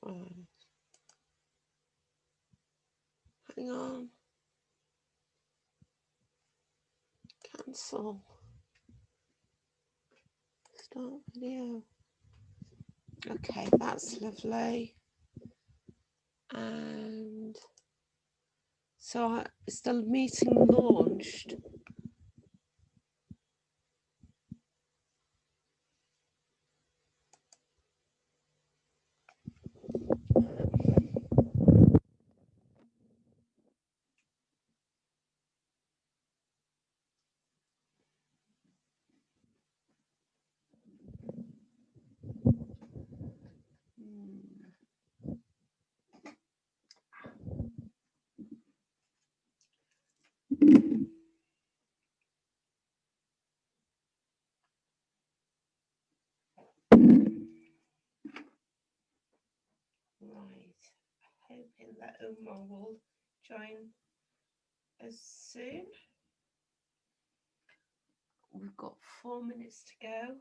Right. Hang on. Cancel. Start video. Okay, that's lovely. And so is the meeting launched? Right, hoping that Umar will join us soon. We've got 4 minutes to go.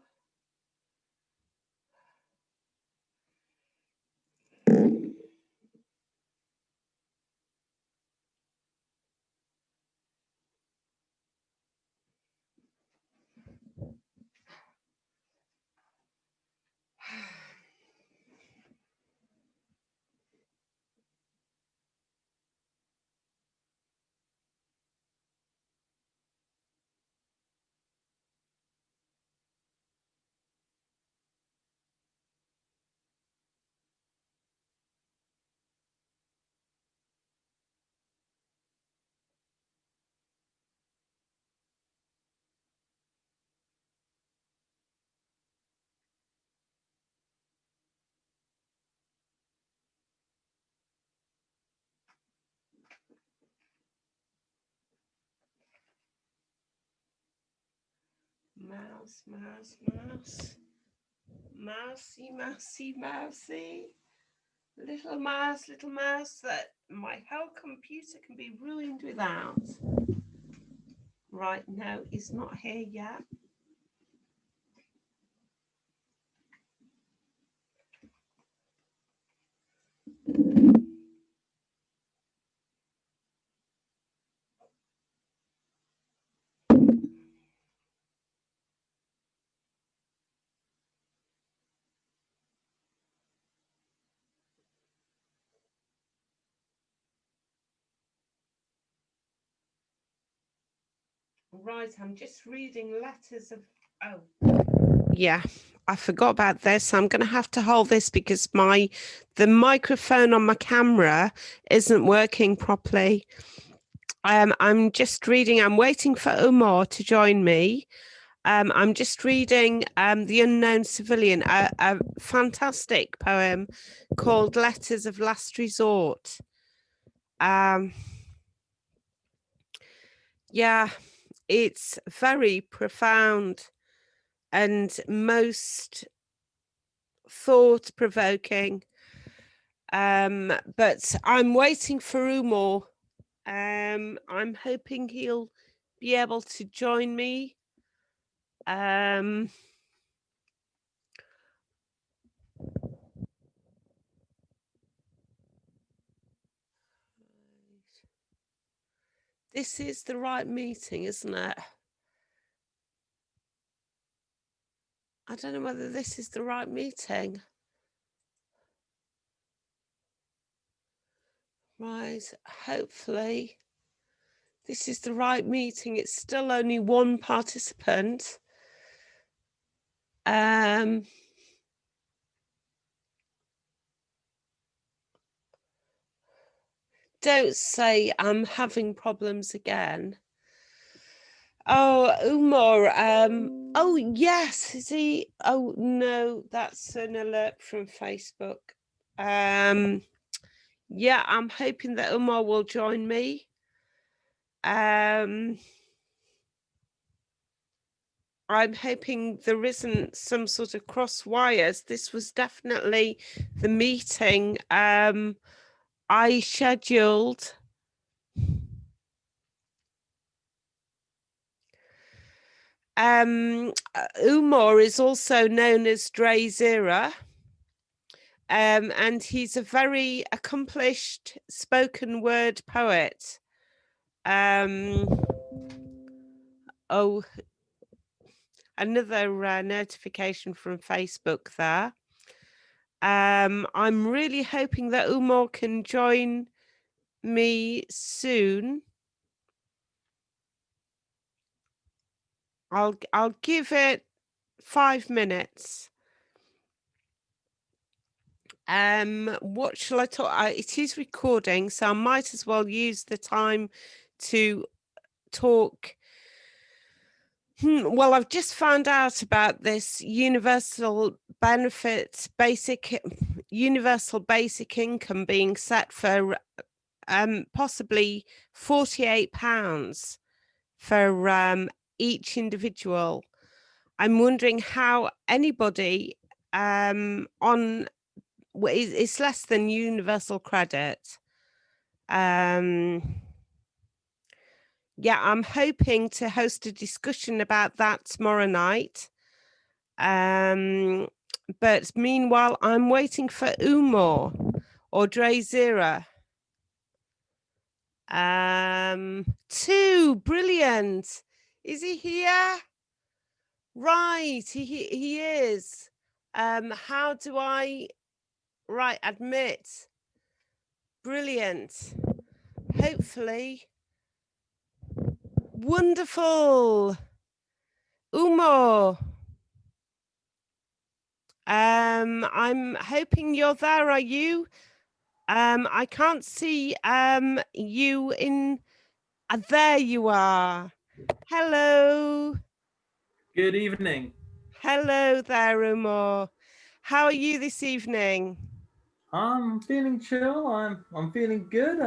Mouse, mouse, mouse. Mousey, mousey, mousey. Little mouse, that my whole computer can be ruined without. Right, no, he's not here yet. Right, I'm just reading letters of, oh, yeah, I forgot about this. I'm going to have to hold this because the microphone on my camera isn't working properly. I'm just reading, I'm waiting for Umar to join me. I'm just reading The Unknown Civilian, a fantastic poem called Letters of Last Resort. Yeah, it's very profound and most thought-provoking. But I'm waiting for Umar. I'm hoping he'll be able to join me. This is the right meeting, isn't it? I don't know whether this is the right meeting. Right, hopefully this is the right meeting. It's still only one participant. Don't say I'm having problems again. Oh, Umar, oh yes, is he? Oh no, that's an alert from Facebook. Yeah, I'm hoping that Umar will join me. I'm hoping there isn't some sort of cross wires. This was definitely the meeting I scheduled. Umar is also known as Drayzera. And he's a very accomplished spoken word poet. Oh, another notification from Facebook there. I'm really hoping that Umor can join me soon. I'll give it 5 minutes. What shall I talk? It is recording, so I might as well use the time to talk. Well, I've just found out about this universal basic income being set for possibly £48 for each individual. I'm wondering how anybody it's less than universal credit. Yeah, I'm hoping to host a discussion about that tomorrow night. But meanwhile, I'm waiting for Umor or Drayzera. 2, brilliant. Is he here? Right, he is. How do I admit? Brilliant. Hopefully. Wonderful. Umor. I'm hoping you're there, are you? I can't see you in there you are. Hello. Good evening. Hello there, Umor. How are you this evening? I'm feeling chill. I'm feeling good.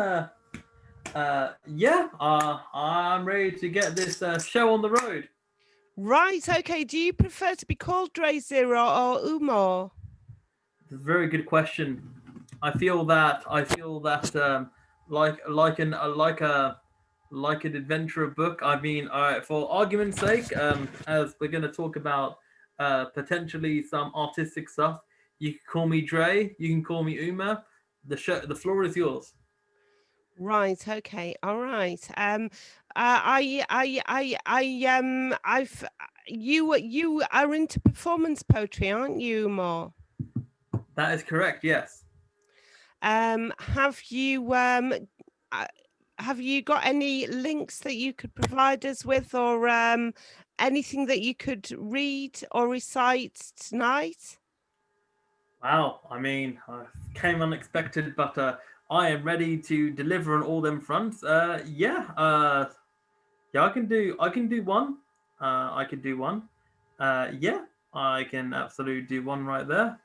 I'm ready to get this show on the road. Right, okay. Do you prefer to be called Drayzera or Umor? It's a very good question. I feel that like an adventure book. I mean, for argument's sake, as we're going to talk about potentially some artistic stuff, you can call me Dre. You can call me Uma. The floor is yours. Right, okay, all right. You are into performance poetry, aren't you, Umor? That is correct. Yes. Have you got any links that you could provide us with, or anything that you could read or recite tonight? Wow. I mean, came unexpected, but I am ready to deliver on all them fronts. Yeah. I can do. I can do one. I can do one. Yeah. I can absolutely do one right there.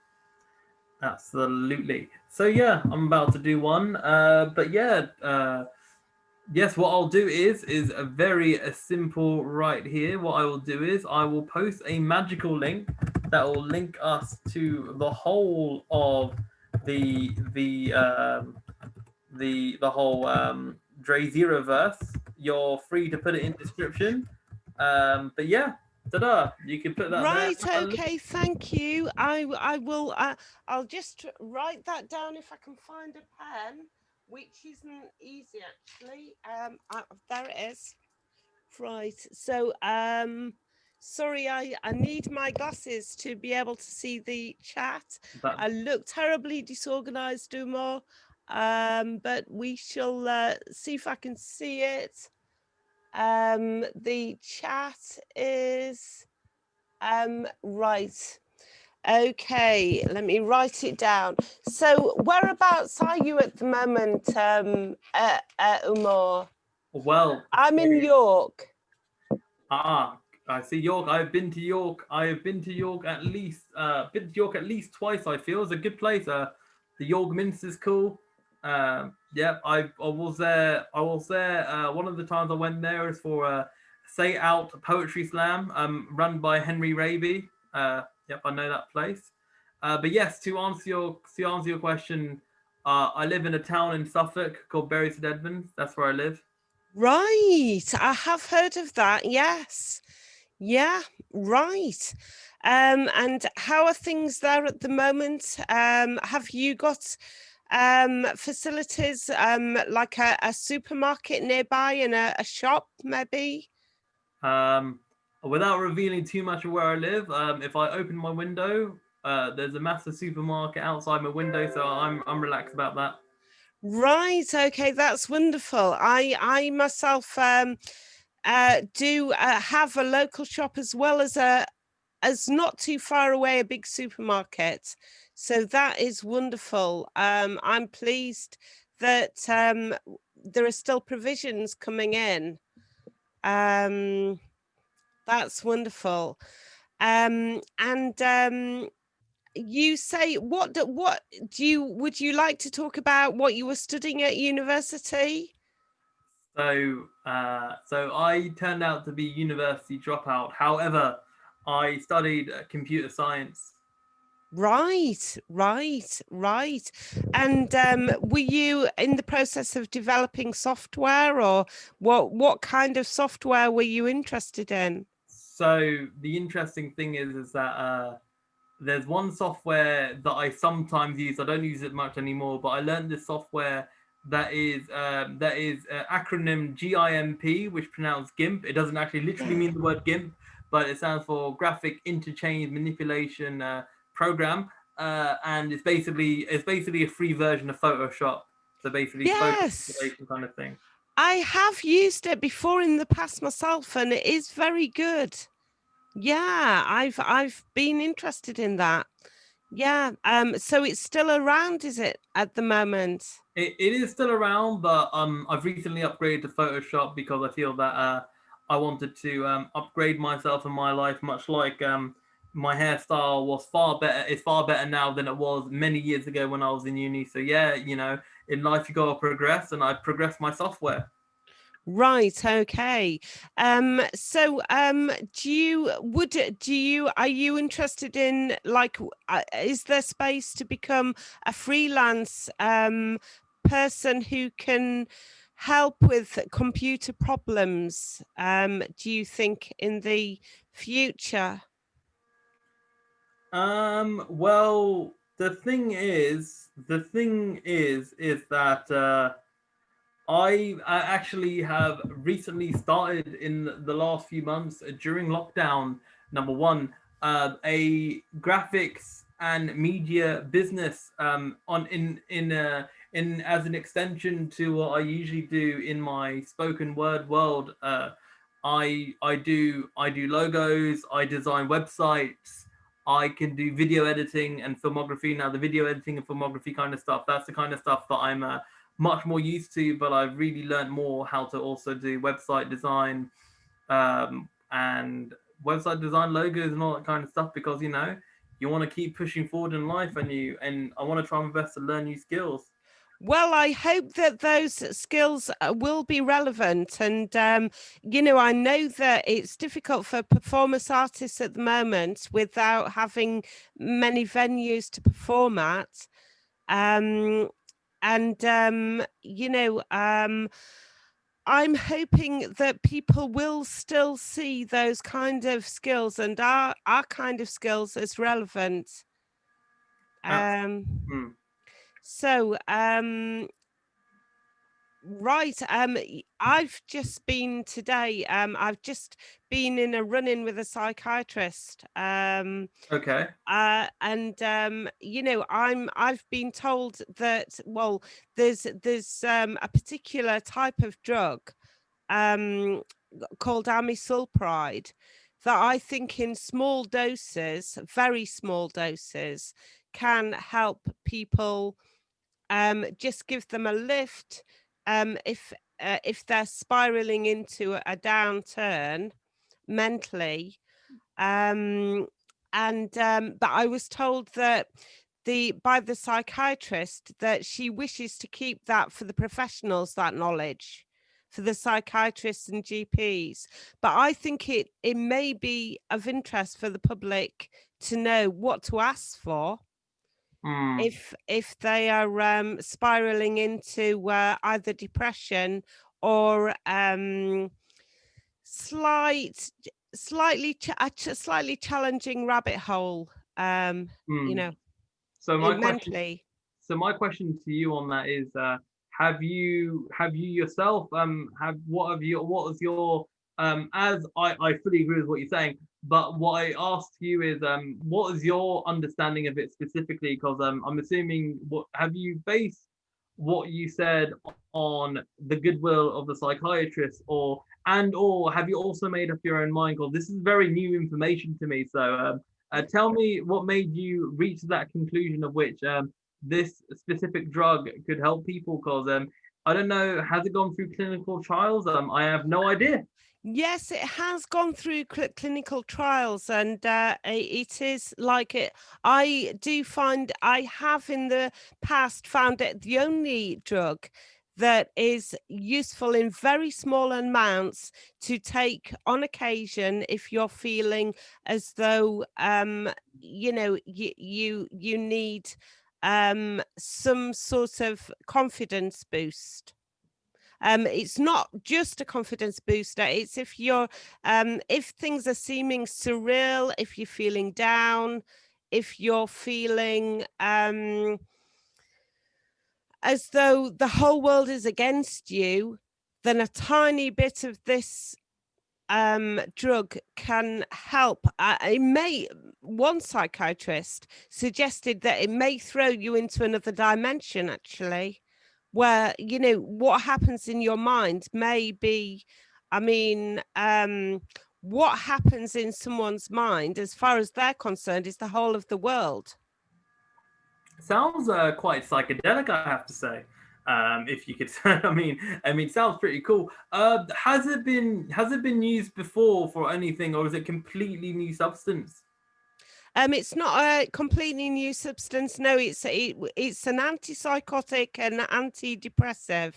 Absolutely. So yeah, I'm about to do one. But yeah, yes. What I'll do is a very simple right here. What I will do is I will post a magical link that will link us to the whole of the the um, the whole Drayzera verse. You're free to put it in description. But yeah, ta-da! You can put that there. Right, okay, thank you. I will I'll just write that down if I can find a pen, which isn't easy actually. There it is. Right. So sorry, I need my glasses to be able to see the chat. I look terribly disorganized, Umor. But we shall see if I can see it. The chat is right. Okay, let me write it down. So whereabouts are you at the moment, Umor? Well, I'm in York. I see York. I've been to York. I have been to York at least twice. I feel it's a good place. The York Minster's cool. Yeah, I was there. I was there. One of the times I went there is for Say Out Poetry Slam, run by Henry Raby. Yep, I know that place. But yes, to answer your question, I live in a town in Suffolk called Bury St Edmunds. That's where I live. Right, I have heard of that. Yes, yeah, right. And how are things there at the moment? Have you got facilities like a supermarket nearby and a shop maybe? Without revealing too much of where I live, if I open my window, there's a massive supermarket outside my window, so I'm relaxed about that. Right. Okay, that's wonderful. I myself do have a local shop as well as not too far away a big supermarket. So that is wonderful. I'm pleased that there are still provisions coming in. That's wonderful. And you say what would you like to talk about what you were studying at university? So I turned out to be university dropout. However, I studied computer science. Right. And were you in the process of developing software, or what kind of software were you interested in? So the interesting thing is that there's one software that I sometimes use. I don't use it much anymore, but I learned this software that is acronym GIMP, which pronounced GIMP. It doesn't actually literally mean the word GIMP, but it stands for Graphic Interchange Manipulation Program, and it's basically a free version of Photoshop. So basically, photo Yes, manipulation kind of thing. I have used it before in the past myself, and it is very good. Yeah, I've been interested in that. Yeah. So it's still around, is it, at the moment? It is still around, but I've recently upgraded to Photoshop because I feel that I wanted to upgrade myself in my life, much like my hairstyle was far better. It's far better now than it was many years ago when I was in uni. So yeah, in life you gotta progress, and I progressed my software. Right, okay. So are you interested in like is there space to become a freelance person who can help with computer problems, do you think, in the future? Well, the thing is that I actually have recently started in the last few months during lockdown. Number one, a graphics and media business on in as an extension to what I usually do in my spoken word world. I do logos. I design websites. I can do video editing and filmography. Now, the video editing and filmography kind of stuff, that's the kind of stuff that I'm much more used to, but I've really learned more how to also do website design and website design logos and all that kind of stuff, because you want to keep pushing forward in life, and I want to try my best to learn new skills. Well, I hope that those skills will be relevant. And, I know that it's difficult for performance artists at the moment without having many venues to perform at. And, I'm hoping that people will still see those kind of skills and our kind of skills as relevant. Um, Mm. so, right. I've just been today. I've just been in a run-in with a psychiatrist. Okay. And I've been told that, well, there's a particular type of drug called amisulpride that I think in small doses, very small doses, can help people, just give them a lift if they're spiraling into a downturn mentally. But I was told that by the psychiatrist that she wishes to keep that for the professionals, that knowledge, for the psychiatrists and GPs. But I think it may be of interest for the public to know what to ask for Mm. if they are spiraling into either depression or slight slightly slightly challenging rabbit hole, you know, So my question, mentally. so my question to you on that is, have you yourself have what was your as I fully agree with what you're saying, but what I asked you is what is your understanding of it specifically? Because I'm assuming, what have you based what you said on the goodwill of the psychiatrist, or have you also made up your own mind? Because this is very new information to me. So tell me what made you reach that conclusion of which this specific drug could help people. Because I don't know, has it gone through clinical trials? I have no idea. Yes, it has gone through clinical trials, and it is like it. I do find I have in the past found it the only drug that is useful in very small amounts to take on occasion if you're feeling as though you need some sort of confidence boost. It's not just a confidence booster. It's if things are seeming surreal, if you're feeling down, if you're feeling as though the whole world is against you, then a tiny bit of this drug can help. One psychiatrist suggested that it may throw you into another dimension, actually, where what happens in your mind may be, I mean, what happens in someone's mind, as far as they're concerned, is the whole of the world. Sounds quite psychedelic, I have to say. If you could, it sounds pretty cool. Has it been used before for anything, or is it completely new substance? It's not a completely new substance. No, it's an antipsychotic and antidepressive,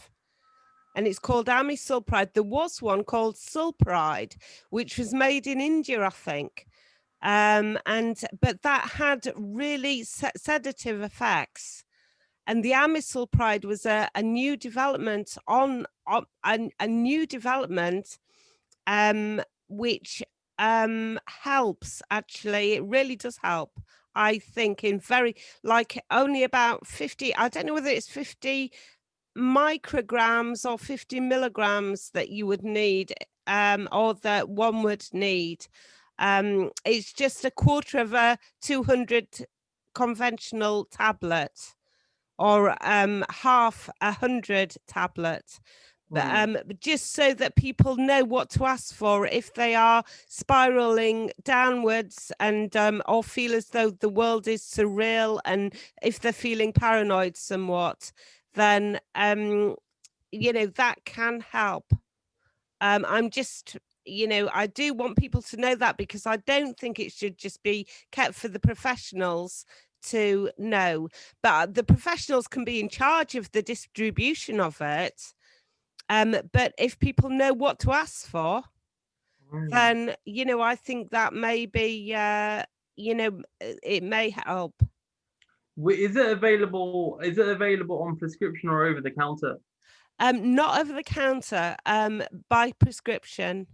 and it's called amisulpride. There was one called sulpride, which was made in India, I think. But that had really sedative effects. And the amisulpride was a new development a new development, which helps. Actually, it really does help. I think in very, like, only about 50. I don't know whether it's 50 micrograms or 50 milligrams that you would need, or that one would need. It's just a quarter of a 200 conventional tablet, or half 100 tablet. But just so that people know what to ask for if they are spiraling downwards, and or feel as though the world is surreal, and if they're feeling paranoid somewhat, then that can help. I'm just, I do want people to know that, because I don't think it should just be kept for the professionals to know, but the professionals can be in charge of the distribution of it. But if people know what to ask for, then I think that may be, it may help. Is it available? Is it available on prescription or over the counter? Not over the counter, by prescription.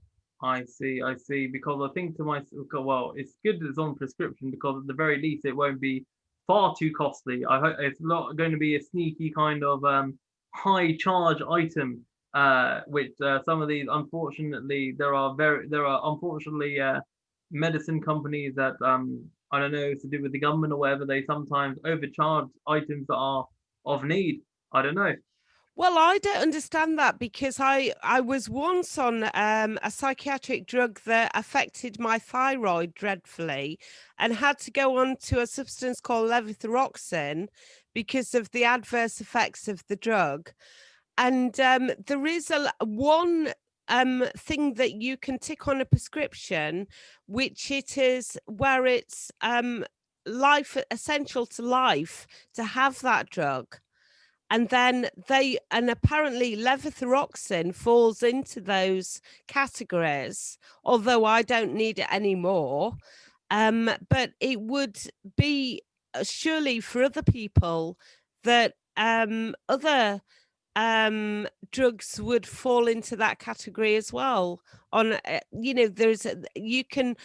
I see, I see. Because I think to myself, well, it's good that it's on prescription, because at the very least it won't be far too costly. I hope it's not going to be a sneaky kind of high charge item, which some of these, unfortunately, there are unfortunately medicine companies that I don't know, it's to do with the government or whatever, they sometimes overcharge items that are of need. I don't know. Well, I don't understand that, because I was once on a psychiatric drug that affected my thyroid dreadfully, and had to go on to a substance called levothyroxine because of the adverse effects of the drug. And there is one thing that you can tick on a prescription, which it is where it's life essential to life to have that drug. And then apparently levothyroxine falls into those categories, although I don't need it anymore. But it would be surely for other people that other drugs would fall into that category as well. On you know, you can,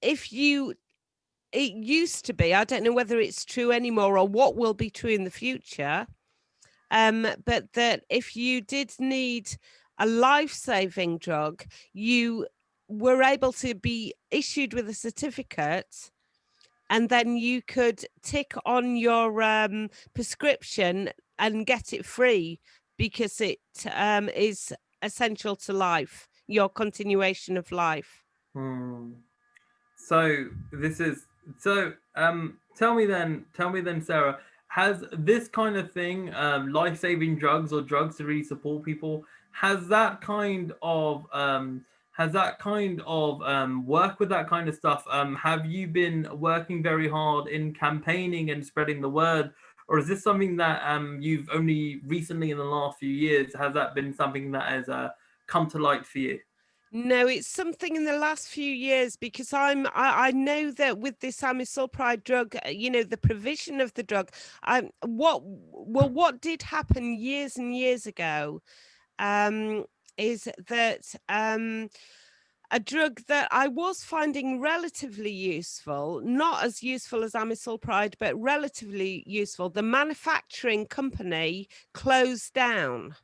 if you, it used to be, I don't know whether it's true anymore or what will be true in the future, but that if you did need a life-saving drug, you were able to be issued with a certificate, and then you could tick on your prescription and get it free because it is essential to life, your continuation of life. So this is so. Tell me then, Sarah. Has this kind of thing, life-saving drugs or drugs to really support people, has that kind of work with that kind of stuff? Have you been working very hard in campaigning and spreading the word, or is this something that you've only recently in the last few years, has that been something that has come to light for you? No, it's something in the last few years, because I know that with this amisulpride drug, you know, the provision of the drug, what did happen years and years ago, is that a drug that I was finding relatively useful, not as useful as amisulpride, but relatively useful, the manufacturing company closed down.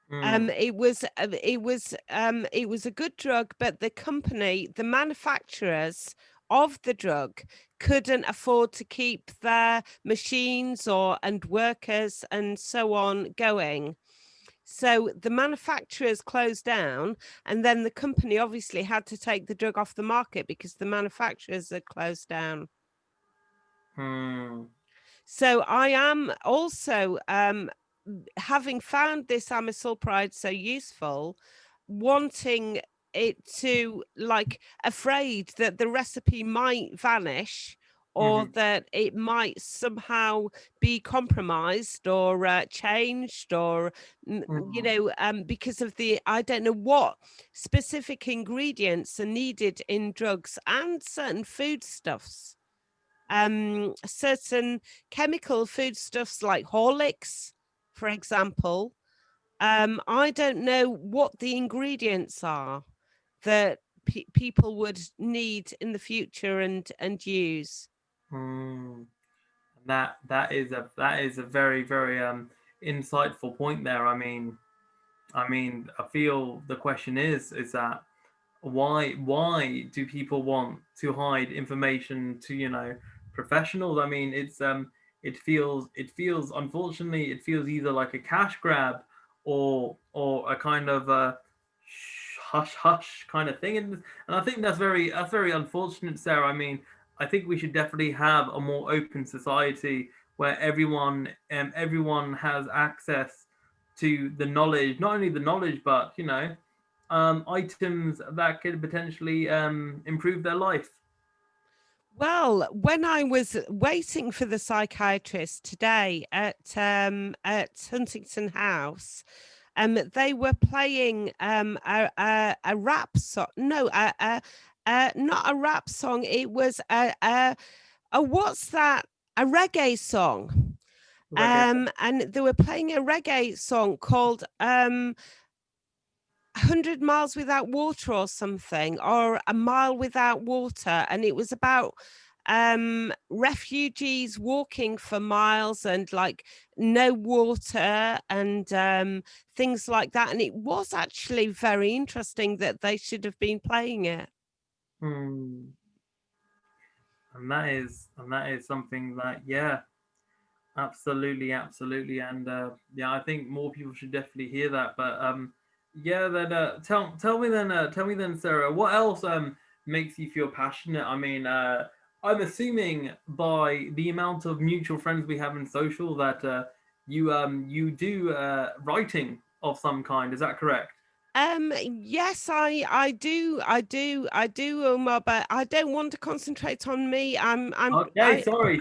It was a good drug, but the company, the manufacturers of the drug, couldn't afford to keep their machines and workers and so on going. So the manufacturers closed down, and then the company obviously had to take the drug off the market because the manufacturers had closed down. So I am also, having found this amisulpride so useful, wanting it to, like, afraid that the recipe might vanish, or that it might somehow be compromised or changed, or you know, because of I don't know what specific ingredients are needed in drugs and certain foodstuffs. Certain chemical foodstuffs like Horlicks, for example. I don't know what the ingredients are that people would need in the future and use. That is a very very insightful point there. I feel the question is that why do people want to hide information to, you know, professionals? I mean, it feels unfortunately it feels either like a cash grab or a kind of a hush hush kind of thing, and I think that's very unfortunate, Sarah. I mean, I think we should definitely have a more open society where everyone has access to the knowledge, not only the knowledge, but, you know, items that could potentially improve their life. Well, when I was waiting for the psychiatrist today at Huntington House, they were playing a rap song. No, not a rap song. It was a what's that? A reggae song. Reggae. And they were playing a reggae song called 100 Miles Without Water or something, or A Mile Without Water. And it was about refugees walking for miles and like no water and things like that. And it was actually very interesting that they should have been playing it. And that is something that, yeah, absolutely, and yeah, I think more people should definitely hear that. But yeah, then tell me then, Sarah, what else makes you feel passionate? I mean, I'm assuming by the amount of mutual friends we have in social that you do writing of some kind. Is that correct? Yes, I do, Umar, but I don't want to concentrate on me. Okay, sorry.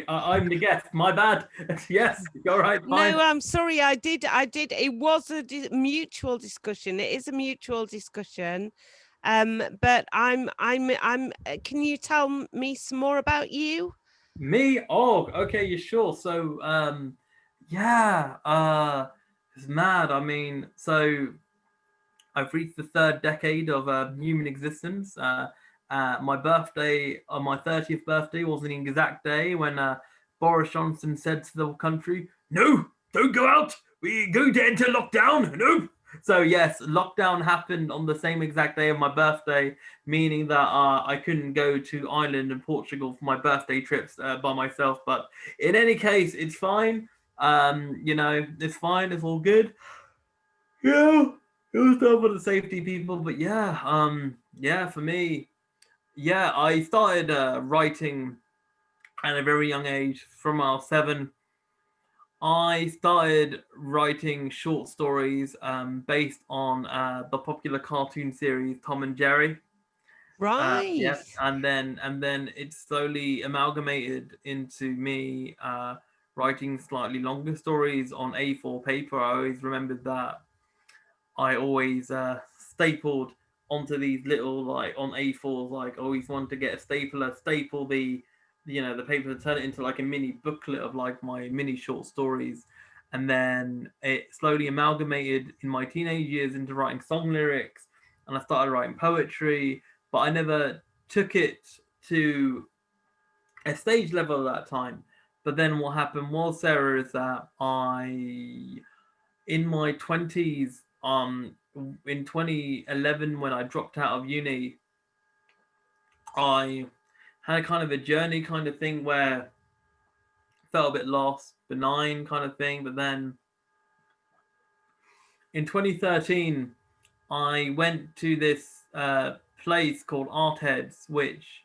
I'm the guest. My bad. Yes, you're right. Fine. No, I'm sorry. I did. It was a mutual discussion. It is a mutual discussion. But can you tell me some more about you? Me? Oh, okay, you sure? So, Yeah, it's mad. I mean, so I've reached the third decade of human existence. My birthday, on my 30th birthday, was an exact day when Boris Johnson said to the country, "No, don't go out. We're going to enter lockdown." No. So yes, lockdown happened on the same exact day of my birthday, meaning that I couldn't go to Ireland and Portugal for my birthday trips by myself. But in any case, it's fine. It's fine. It's all good. Yeah, it was done for the safety people, but yeah, yeah, for me, yeah, I started writing at a very young age. From I was 7, I started writing short stories based on the popular cartoon series Tom and Jerry. Right. Yeah, and then it slowly amalgamated into me writing slightly longer stories on A4 paper. I always remembered that I always stapled onto these little, like, on A4s. Like, always wanted to get a stapler, staple the paper, to turn it into like a mini booklet of like my mini short stories. And then it slowly amalgamated in my teenage years into writing song lyrics, and I started writing poetry, but I never took it to a stage level at that time. But then what happened was, Sarah, is that in my 20s, in 2011, when I dropped out of uni, I had a kind of a journey kind of thing where I felt a bit lost, benign kind of thing. But then in 2013, I went to this place called Art Heads, which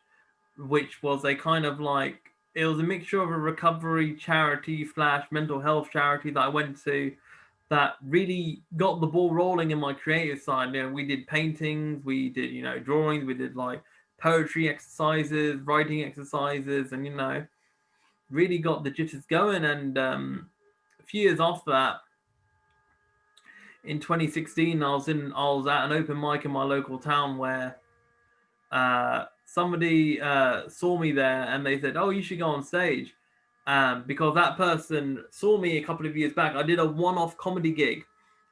was a kind of like, it was a mixture of a recovery charity slash mental health charity that I went to, that really got the ball rolling in my creative side. We did paintings, we did, drawings, we did like poetry exercises, writing exercises, and really got the jitters going. And a few years after that, in 2016, I was at an open mic in my local town where somebody saw me there, and they said, "Oh, you should go on stage," because that person saw me a couple of years back. I did a one-off comedy gig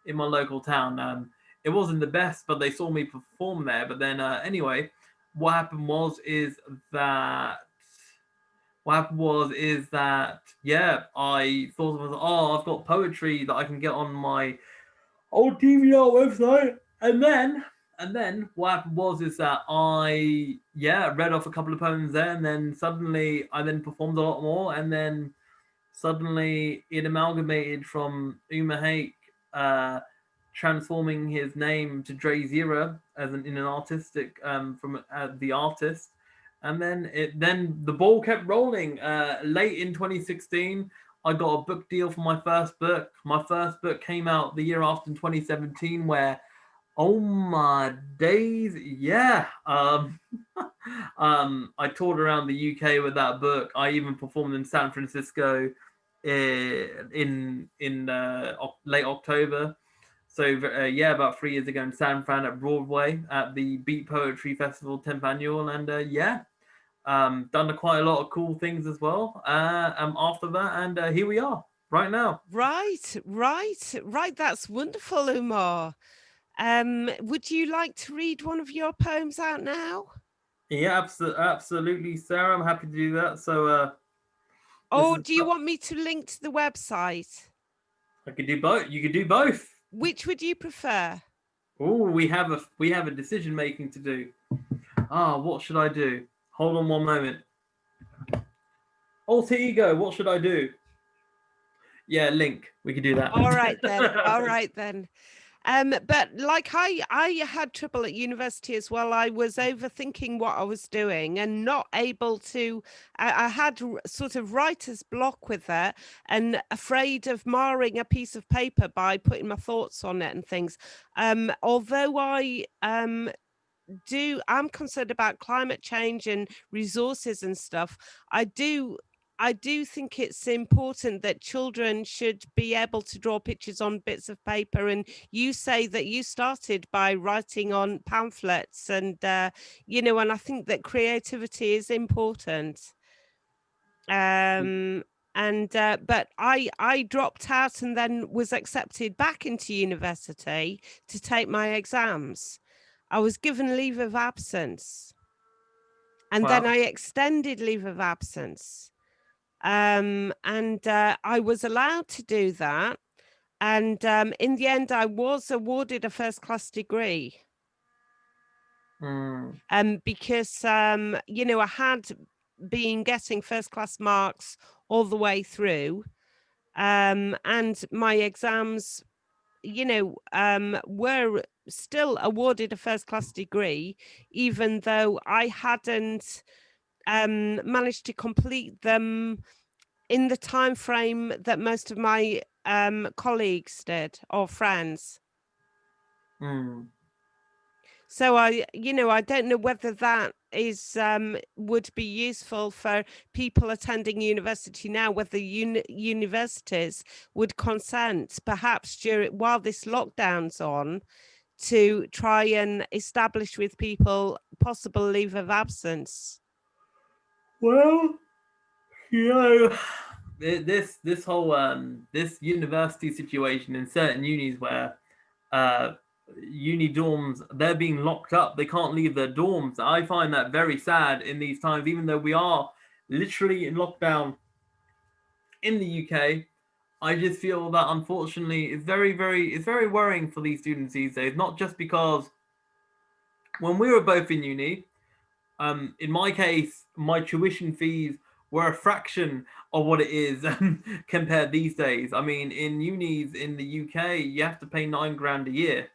in my local town. It wasn't the best, but they saw me perform there. But then, anyway, what happened was is that yeah, I thought of, oh, I've got poetry that I can get on my old DVR website. And then what happened was is that I, yeah, read off a couple of poems there, and then suddenly I then performed a lot more, and then suddenly it amalgamated from Umor Haque transforming his name to Drayzera as in an artistic from the artist. And then the ball kept rolling. Late in 2016, I got a book deal for my first book. My first book came out the year after, in 2017, where, oh my days, yeah. I toured around the UK with that book. I even performed in San Francisco in late October. So yeah, about 3 years ago in San Fran at Broadway at the Beat Poetry Festival 10th annual, and yeah, done quite a lot of cool things as well. After that, and here we are right now. Right. That's wonderful, Umar. Would you like to read one of your poems out now? Yeah, absolutely, Sarah. I'm happy to do that. So, Or do you want me to link to the website? I could do both. You could do both. Which would you prefer? Oh, we have a decision making to do. What should I do? Hold on one moment. Alter ego. What should I do? Yeah, link. We could do that. All right then. But like I had trouble at university as well. I was overthinking what I was doing and not able to. I had sort of writer's block with it, and afraid of marring a piece of paper by putting my thoughts on it and things. Although I'm concerned about climate change and resources and stuff. I do think it's important that children should be able to draw pictures on bits of paper. And you say that you started by writing on pamphlets, and and I think that creativity is important. And but I dropped out and then was accepted back into university to take my exams. I was given leave of absence, and then Wow. I extended leave of absence, and I was allowed to do that. And in the end, I was awarded a first-class degree. Because you know, I had been getting first-class marks all the way through, and my exams, you know, were still awarded a first-class degree, even though I hadn't managed to complete them in the time frame that most of my colleagues did, or friends. So you know, I don't know whether that is would be useful for people attending university now, whether universities would consent, perhaps while this lockdown's on, to try and establish with people possible leave of absence. Well, you know, this whole this university situation in certain unis where uni dorms, they're being locked up, they can't leave their dorms. I find that very sad in these times, even though we are literally in lockdown in the UK. I just feel that unfortunately it's very worrying for these students these days, not just because when we were both in uni, in my case, my tuition fees were a fraction of what it is compared these days. I mean, in unis in the UK, you have to pay £9,000 a year,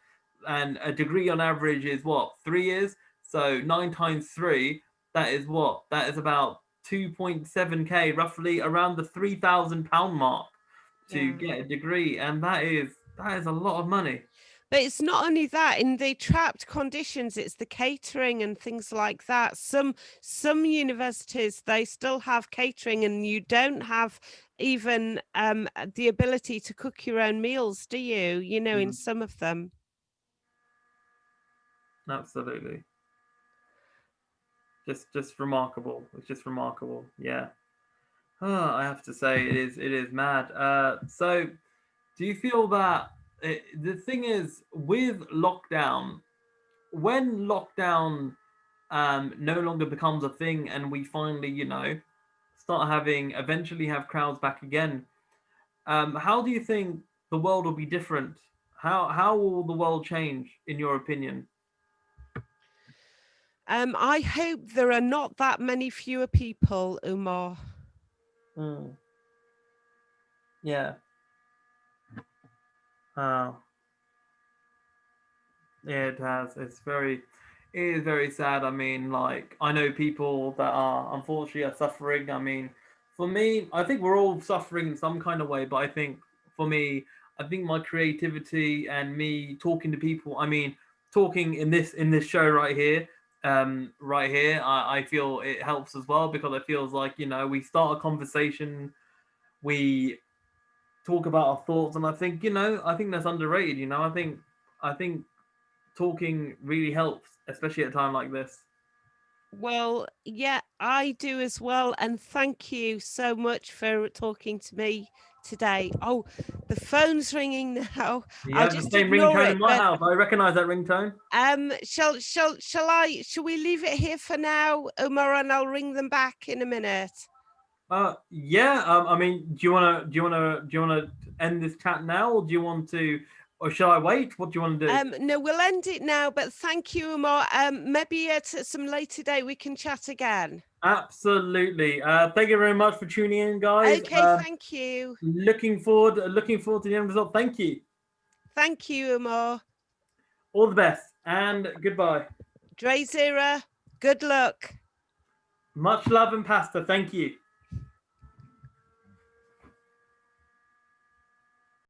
and a degree on average is what, 3 years? So 9 times 3, that is what? That is about 2.7k, roughly around the £3,000 mark to get a degree, and that is a lot of money. But it's not only that, in the trapped conditions, it's the catering and things like that. Some universities, they still have catering, and you don't have even the ability to cook your own meals, do you? You know, in some of them. Absolutely. Just remarkable. It's just remarkable. Yeah. I have to say it is mad. So do you feel that the thing is with lockdown, when lockdown no longer becomes a thing and we finally, you know, start eventually have crowds back again, how do you think the world will be different? How will the world change in your opinion? I hope there are not that many fewer people, Umar. Yeah. It has. It is very sad. I mean, like, I know people that are unfortunately are suffering. I mean, for me, I think we're all suffering in some kind of way, but I think for me, I think my creativity and me talking to people, I mean, talking in this show right here, I feel it helps as well, because it feels like, you know, we start a conversation, we talk about our thoughts, and I think, you know, I think that's underrated, you know. I think talking really helps, especially at a time like this. Well, yeah, I do as well. And thank you so much for talking to me today. Oh, the phone's ringing now. You I'll have the just same ignore ringtone it. in my house. I recognize that ringtone. Shall we leave it here for now, Umar, and I'll ring them back in a minute? Yeah. I mean, do you wanna end this chat now, or do you want to, or shall I wait? What do you want to do? No, we'll end it now, but thank you, Umar. Maybe at some later date we can chat again. Absolutely. Thank you very much for tuning in, guys. Okay, thank you. Looking forward to the end result. Thank you. Thank you, Umar. All the best and goodbye. Drayzera, good luck. Much love and pasta. Thank you.